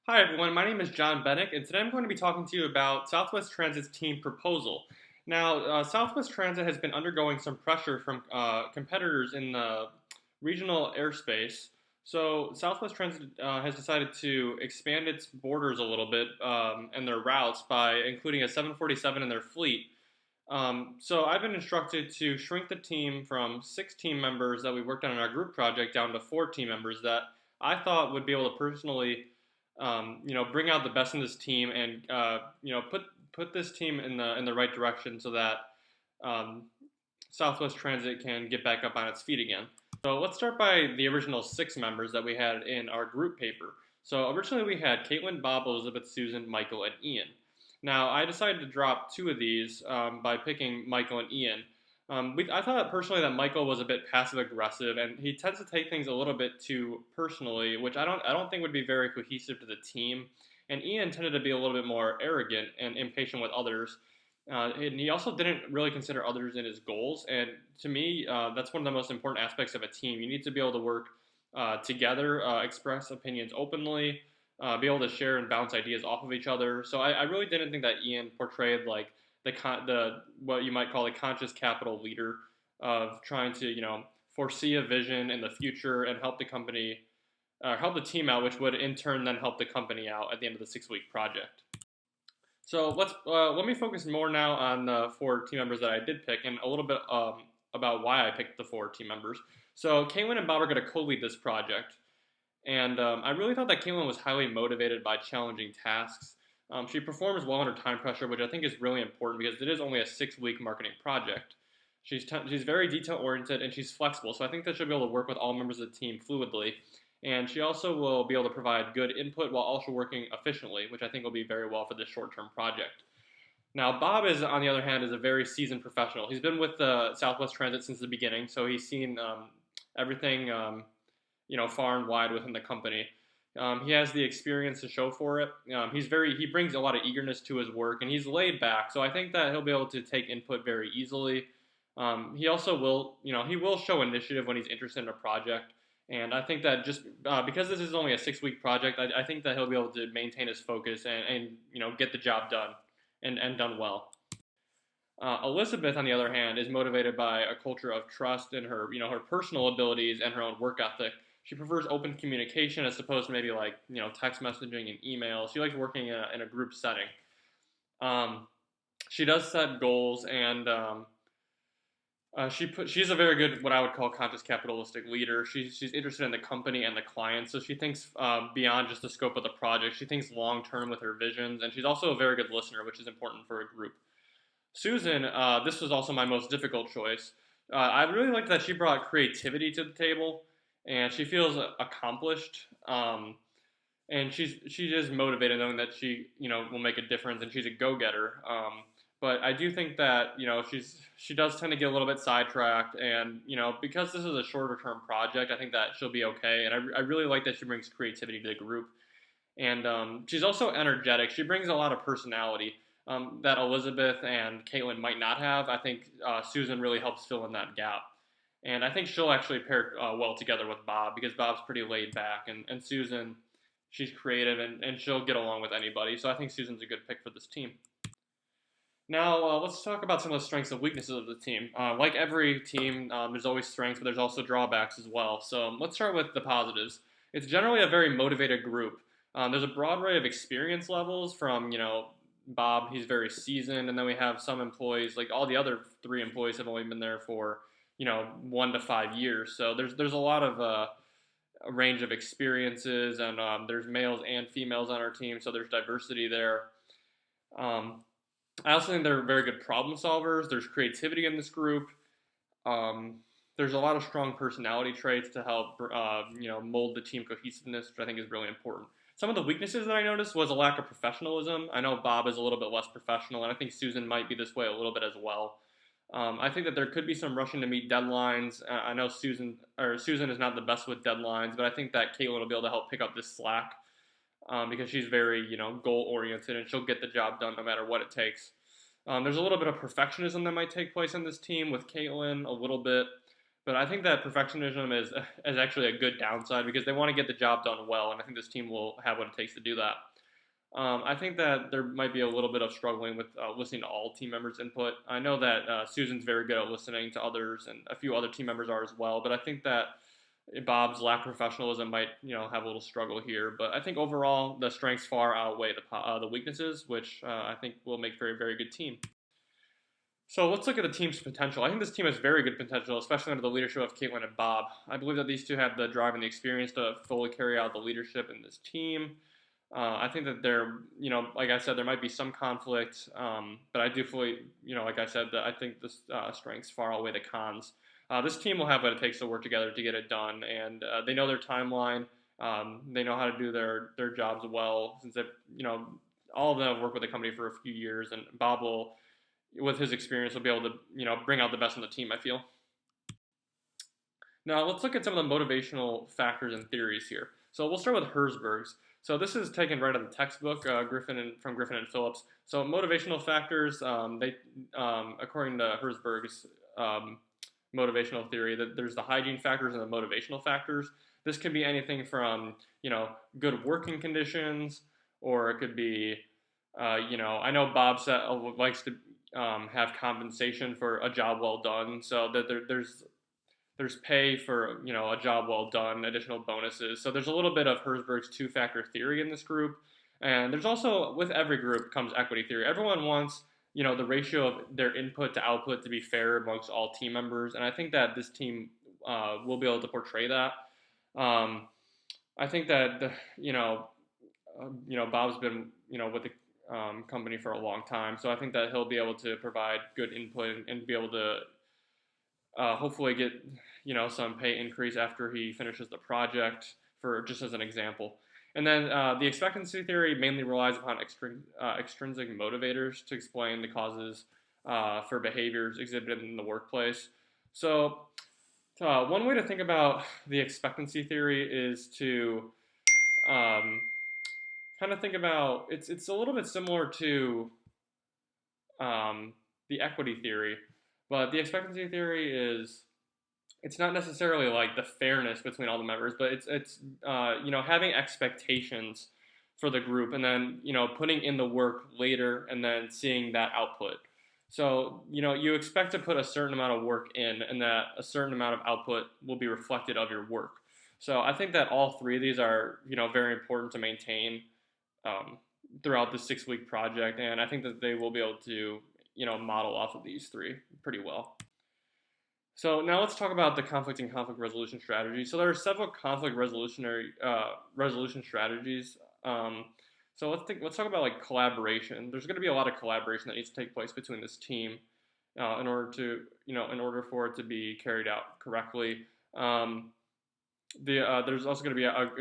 Hi everyone, my name is John Bennick, and today I'm going to be talking to you about Southwest Transit's team proposal. Now, Southwest Transit has been undergoing some pressure from competitors in the regional airspace. So, Southwest Transit has decided to expand its borders a little bit and their routes by including a 747 in their fleet. So, I've been instructed to shrink the team from 6 team members that we worked on in our group project down to 4 team members that I thought would be able to personally bring out the best in this team and put this team in the right direction so that um, Southwest Transit can get back up on its feet again. So let's start by the original 6 members that we had in our group paper. So originally we had Caitlin, Bob, Elizabeth, Susan, Michael, and Ian. Now I decided to drop 2 of these by picking Michael and Ian. I thought personally that Michael was a bit passive aggressive, and he tends to take things a little bit too personally, which I don't think would be very cohesive to the team. And Ian tended to be a little bit more arrogant and impatient with others. And he also didn't really consider others in his goals. And to me, that's one of the most important aspects of a team. You need to be able to work together, express opinions openly, be able to share and bounce ideas off of each other. So I really didn't think that Ian portrayed like the what you might call a conscious capital leader of trying to foresee a vision in the future and help the company help the team out, which would in turn then help the company out at the end of the 6 week project. So let me focus more now on the 4 team members that I did pick, and a little bit about why I picked the 4 team members. So Caitlin and Bob are going to co-lead this project, and I really thought that Caitlin was highly motivated by challenging tasks. She performs well under time pressure, which I think is really important because it is only a 6 week marketing project. She's very detail oriented and she's flexible, so I think that she'll be able to work with all members of the team fluidly. And she also will be able to provide good input while also working efficiently, which I think will be very well for this short term project. Now, Bob is, on the other hand, is a very seasoned professional. He's been with Southwest Transit since the beginning, so he's seen everything, far and wide within the company. He has the experience to show for it. He brings a lot of eagerness to his work, and he's laid back. So I think that he'll be able to take input very easily. He also will, he will show initiative when he's interested in a project. And I think that just because this is only a 6 week project, I think that he'll be able to maintain his focus and get the job done and done well. Elizabeth, on the other hand, is motivated by a culture of trust in her, her personal abilities and her own work ethic. She prefers open communication as opposed to maybe like text messaging and email. She likes working in a group setting. Um, she does set goals, and she's a very good what I would call conscious capitalistic leader. She's interested in the company and the client, so she thinks beyond just the scope of the project. She thinks long term with her visions, and she's also a very good listener, which is important for a group. Susan, this was also my most difficult choice. I really liked that she brought creativity to the table, and she feels accomplished. And she is motivated, knowing that she will make a difference, and she's a go getter. But I do think that she does tend to get a little bit sidetracked, and because this is a shorter term project, I think that she'll be okay. And I really like that she brings creativity to the group, and she's also energetic. She brings a lot of personality that Elizabeth and Caitlin might not have. I think Susan really helps fill in that gap. And I think she'll actually pair well together with Bob because Bob's pretty laid back, and Susan, she's creative and she'll get along with anybody. So I think Susan's a good pick for this team. Now, let's talk about some of the strengths and weaknesses of the team. Like every team, there's always strengths, but there's also drawbacks as well. So let's start with the positives. It's generally a very motivated group. There's a broad array of experience levels from, Bob, he's very seasoned, and then we have some employees, like all the other 3 employees have only been there for, 1 to 5 years. So there's a lot of a range of experiences, and there's males and females on our team, so there's diversity there. Um, I also think they're very good problem solvers. There's creativity in this group. Um, there's a lot of strong personality traits to help, mold the team cohesiveness, which I think is really important. Some of the weaknesses that I noticed was a lack of professionalism. I know Bob is a little bit less professional, and I think Susan might be this way a little bit as well. I think that there could be some rushing to meet deadlines. I know Susan is not the best with deadlines, but I think that Caitlin will be able to help pick up this slack because she's very, goal oriented and she'll get the job done no matter what it takes. There's a little bit of perfectionism that might take place in this team with Caitlin, a little bit, But I think that perfectionism is actually a good downside because they want to get the job done well, and I think this team will have what it takes to do that. I think that there might be a little bit of struggling with listening to all team members' input. I know that Susan's very good at listening to others, and a few other team members are as well. But I think that Bob's lack of professionalism might, have a little struggle here. But I think overall the strengths far outweigh the weaknesses, which I think will make for a very good team. So let's look at the team's potential. I think this team has very good potential, especially under the leadership of Caitlin and Bob. I believe that these two have the drive and the experience to fully carry out the leadership in this team. I think that like I said, there might be some conflict, but I do fully, like I said, that I think the strengths far outweigh the cons. This team will have what it takes to work together to get it done, and they know their timeline. They know how to do their jobs well, since they, all of them have worked with the company for a few years, and Bob will, with his experience, will be able to, bring out the best in the team, I feel. Now, let's look at some of the motivational factors and theories here. So we'll start with Herzberg's. So this is taken right out of the textbook, from Griffin and Phillips. So motivational factors, according to Herzberg's motivational theory, that there's the hygiene factors and the motivational factors. This can be anything from, good working conditions, or it could be, I know Bob likes to have compensation for a job well done, so that there's pay for, a job well done, additional bonuses. So there's a little bit of Herzberg's two-factor theory in this group. And there's also, with every group comes equity theory. Everyone wants, the ratio of their input to output to be fair amongst all team members. And I think that this team will be able to portray that. I think that, Bob's been, with the company for a long time. So I think that he'll be able to provide good input and be able to hopefully get, some pay increase after he finishes the project, for just as an example. And then the expectancy theory mainly relies upon extrinsic motivators to explain the causes for behaviors exhibited in the workplace. So one way to think about the expectancy theory is to kind of think about, it's a little bit similar to the equity theory, but the expectancy theory is, it's not necessarily like the fairness between all the members, but it's having expectations for the group, and then putting in the work later and then seeing that output. So you expect to put a certain amount of work in, and that a certain amount of output will be reflected of your work. So I think that all three of these are very important to maintain throughout the 6-week project, and I think that they will be able to model off of these three pretty well. So now let's talk about the conflict and conflict resolution strategy. So there are several conflict resolution strategies. So let's talk about like collaboration. There's going to be a lot of collaboration that needs to take place between this team in order for it to be carried out correctly. There's also going to be a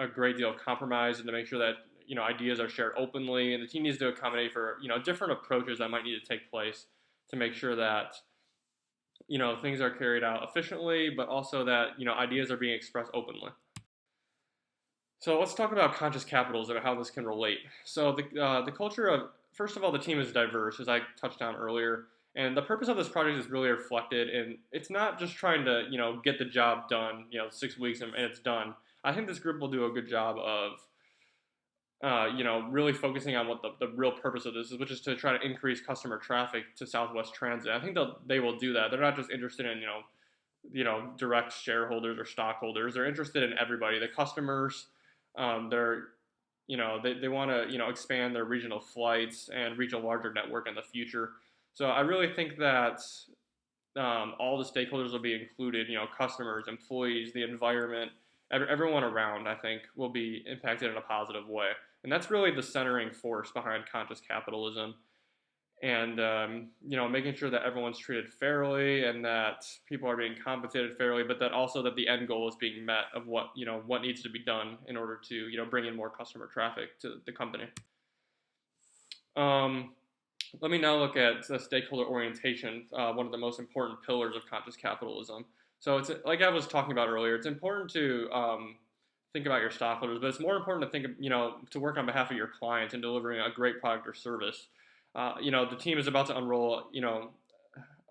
great deal of compromise, and to make sure that ideas are shared openly, and the team needs to accommodate for different approaches that might need to take place to make sure that things are carried out efficiently, but also that ideas are being expressed openly. So let's talk about conscious capitalism and how this can relate. So the culture of, first of all, the team is diverse, as I touched on earlier, and the purpose of this project is really reflected in, it's not just trying to get the job done 6 weeks and it's done. I think this group will do a good job of really focusing on what the real purpose of this is, which is to try to increase customer traffic to Southwest Transit. I think they will do that. They're not just interested in, direct shareholders or stockholders. They're interested in everybody, the customers. They want to, expand their regional flights and reach a larger network in the future. So I really think that all the stakeholders will be included, customers, employees, the environment, everyone around, I think, will be impacted in a positive way. And that's really the centering force behind conscious capitalism. And, making sure that everyone's treated fairly and that people are being compensated fairly, but that also that the end goal is being met of what needs to be done in order to, bring in more customer traffic to the company. Let me now look at the stakeholder orientation, one of the most important pillars of conscious capitalism. So it's like I was talking about earlier, it's important to think about your stockholders, but it's more important to think of, to work on behalf of your clients and delivering a great product or service. The team is about to unroll,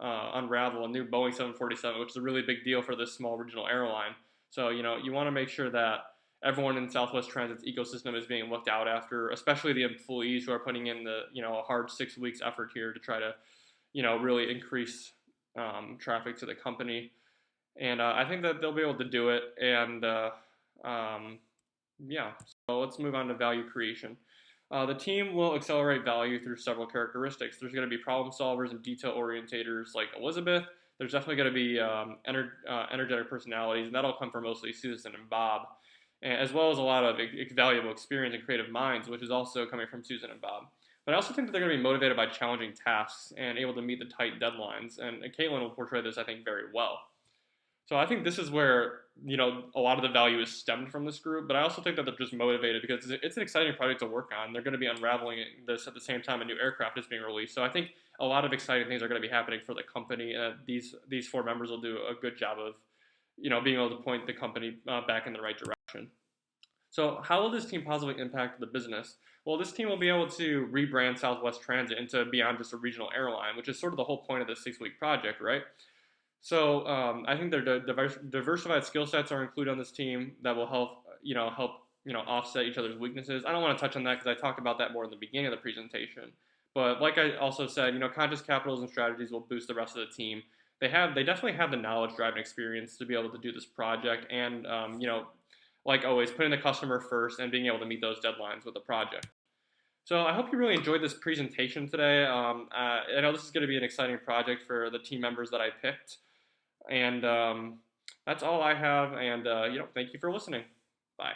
unravel a new Boeing 747, which is a really big deal for this small regional airline. So, you want to make sure that everyone in Southwest Transit's ecosystem is being looked out after, especially the employees who are putting in the, a hard 6 weeks effort here to try to, really increase traffic to the company. And I think that they'll be able to do it. And um, yeah, so let's move on to value creation. The team will accelerate value through several characteristics. There's going to be problem solvers and detail orientators like Elizabeth. There's definitely going to be energetic personalities, and that'll come from mostly Susan and Bob, as well as a lot of valuable experience and creative minds, which is also coming from Susan and Bob. But I also think that they're going to be motivated by challenging tasks and able to meet the tight deadlines. And Caitlin will portray this, I think, very well. So I think this is where a lot of the value is stemmed from this group, but I also think that they're just motivated because it's an exciting project to work on. They're going to be unraveling this at the same time a new aircraft is being released. So I think a lot of exciting things are going to be happening for the company, and these four members will do a good job of being able to point the company back in the right direction. So how will this team positively impact the business? Well, this team will be able to rebrand Southwest Transit into beyond just a regional airline, which is sort of the whole point of this 6-week project, right? So I think their diversified skill sets are included on this team that will help offset each other's weaknesses. I don't want to touch on that because I talked about that more in the beginning of the presentation. But like I also said, conscious capitals and strategies will boost the rest of the team. They definitely have the knowledge, drive, and experience to be able to do this project, and like always, putting the customer first and being able to meet those deadlines with the project. So I hope you really enjoyed this presentation today. I know this is going to be an exciting project for the team members that I picked. And that's all I have. And, thank you for listening. Bye.